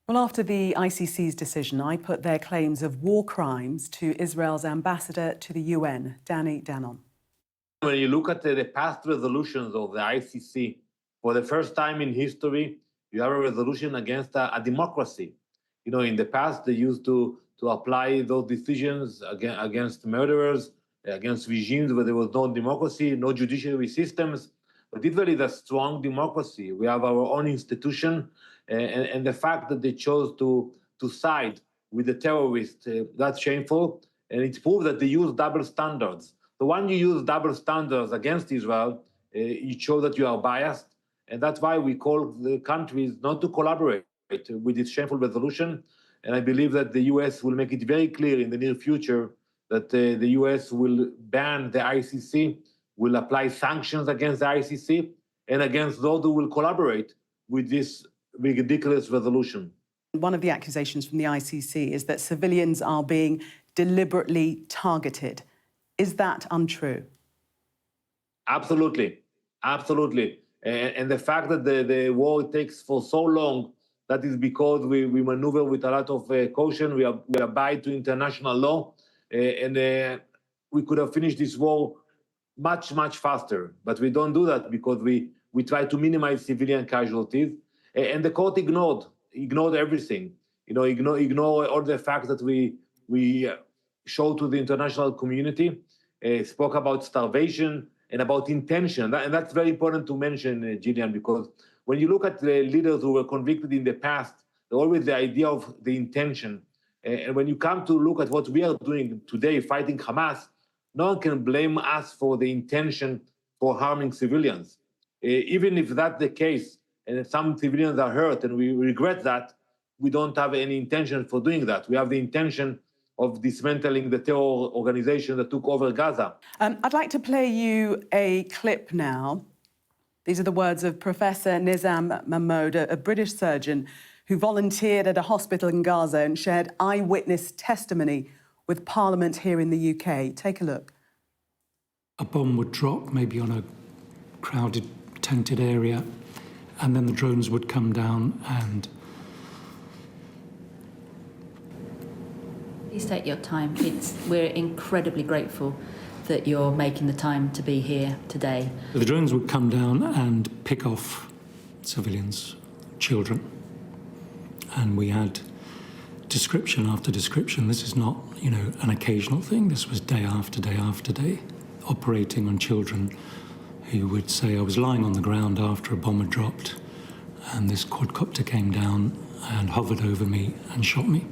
Well, after the ICC's decision, I put their claims of war crimes to Israel's ambassador to the UN, Danon. When you look at the past resolutions of the ICC, for the first time in history, you have a resolution against a democracy. You know, in the past, they used to apply those decisions against murderers, against regimes where there was no democracy, no judiciary systems. But Israel is a strong democracy. We have our own institution, and the fact that they chose to side with the terrorists, that's shameful. And it's proved that they use double standards. So when you use double standards against Israel, you show that you are biased. And that's why we call the countries not to collaborate with this shameful resolution. And I believe that the US will make it very clear in the near future that the US will ban the ICC, will apply sanctions against the ICC, and against those who will collaborate with this ridiculous resolution. One of the accusations from the ICC is that civilians are being deliberately targeted. Is that untrue? Absolutely, absolutely. And the fact that the war takes for so long, that is because we maneuver with a lot of caution, we abide to international law, and we could have finished this war much, much faster. But we don't do that because we try to minimize civilian casualties. And the court ignored everything. You know, ignore all the facts that we show to the international community, spoke about starvation and about intention. And that's very important to mention, Gillian, because when you look at the leaders who were convicted in the past, there's always the idea of the intention. And when you come to look at what we are doing today, fighting Hamas, no one can blame us for the intention for harming civilians. Even if that's the case, and some civilians are hurt, and we regret that, we don't have any intention for doing that. We have the intention of dismantling the terror organization that took over Gaza. I'd like to play you a clip now. These are the words of Professor Nizam Mahmoud, a British surgeon who volunteered at a hospital in Gaza and shared eyewitness testimony with Parliament here in the UK. Take a look. A bomb would drop maybe on a crowded, tented area, and then the drones would come down and... Please take your time. We're incredibly grateful that you're making the time to be here today. The drones would come down and pick off civilians, children, and we had description after description. This is not, you know, an occasional thing. This was day after day after day, operating on children who would say, I was lying on the ground after a bomb had dropped, and this quadcopter came down and hovered over me and shot me.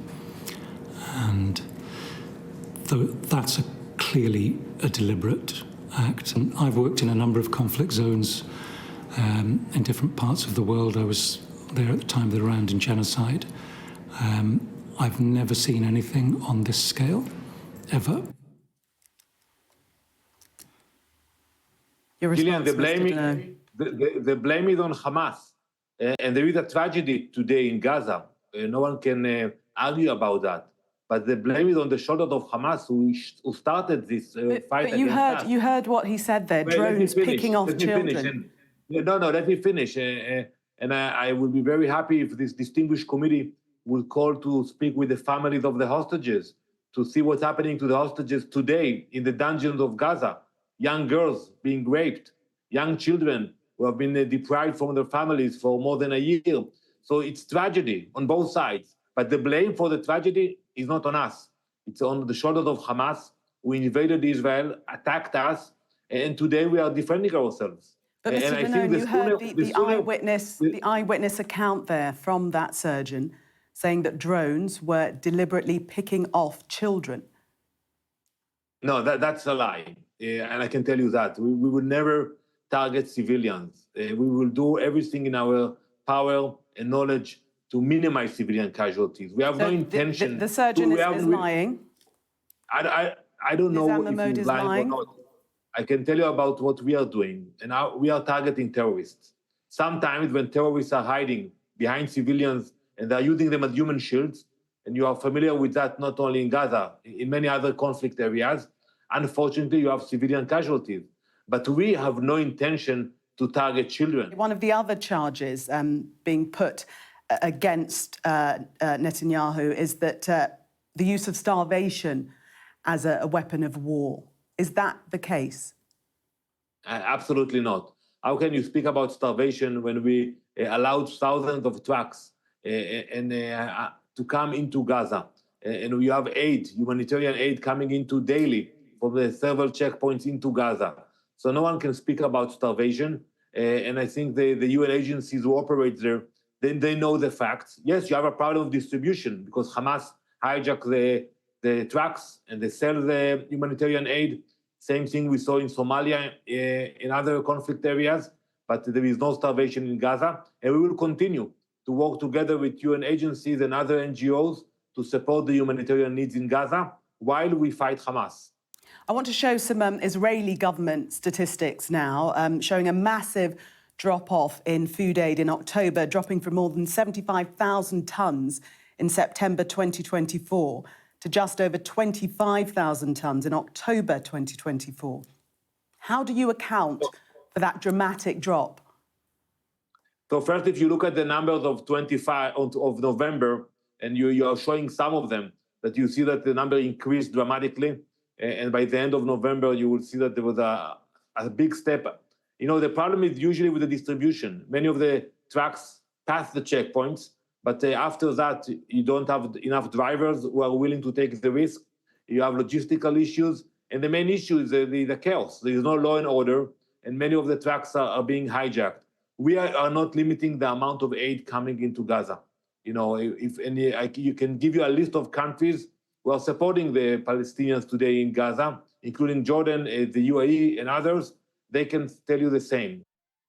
And that's clearly a deliberate act. And I've worked in a number of conflict zones in different parts of the world. I was there at the time of the Rwandan genocide. I've never seen anything on this scale, ever. Gillian, the blame is on Hamas. And there is a tragedy today in Gaza. No one can argue about that. But the blame is on the shoulders of Hamas, who started this fight against us. You heard what he said there, drones picking off children. Let me finish. And I would be very happy if this distinguished committee would call to speak with the families of the hostages, to see what's happening to the hostages today in the dungeons of Gaza. Young girls being raped, young children who have been deprived from their families for more than a year. So it's tragedy on both sides. But the blame for the tragedy is not on us. It's on the shoulders of Hamas, who invaded Israel, attacked us, and today we are defending ourselves. But Mr. Danon, you heard the eyewitness account there from that surgeon saying that drones were deliberately picking off children. No, that's a lie. And I can tell you that. We will never target civilians. We will do everything in our power and knowledge to minimize civilian casualties. We have no intention. The surgeon is lying. I don't know if he's lying or not. I can tell you about what we are doing, and we are targeting terrorists. Sometimes when terrorists are hiding behind civilians and they're using them as human shields, and you are familiar with that not only in Gaza, in many other conflict areas, unfortunately you have civilian casualties. But we have no intention to target children. One of the other charges being put against Netanyahu is that the use of starvation as a weapon of war. Is that the case? Absolutely not. How can you speak about starvation when we allowed thousands of trucks to come into Gaza? And we have aid, humanitarian aid coming into daily from the several checkpoints into Gaza. So no one can speak about starvation. And I think the UN agencies who operate there, then they know the facts. Yes, you have a problem of distribution because Hamas hijack the trucks and they sell the humanitarian aid. Same thing we saw in Somalia, in other conflict areas, but there is no starvation in Gaza. And we will continue to work together with UN agencies and other NGOs to support the humanitarian needs in Gaza while we fight Hamas. I want to show some Israeli government statistics now, showing a massive drop-off in food aid in October, dropping from more than 75,000 tonnes in September 2024 to just over 25,000 tonnes in October 2024. How do you account for that dramatic drop? So first, if you look at the numbers of 25 of November, and you are showing some of them, that you see that the number increased dramatically. And by the end of November, you will see that there was a big step. You know, the problem is usually with the distribution. Many of the trucks pass the checkpoints, but after that, you don't have enough drivers who are willing to take the risk. You have logistical issues. And the main issue is the chaos. There is no law and order, and many of the trucks are being hijacked. We are not limiting the amount of aid coming into Gaza. You know, you can give you a list of countries who are supporting the Palestinians today in Gaza, including Jordan, the UAE, and others. They can tell you the same.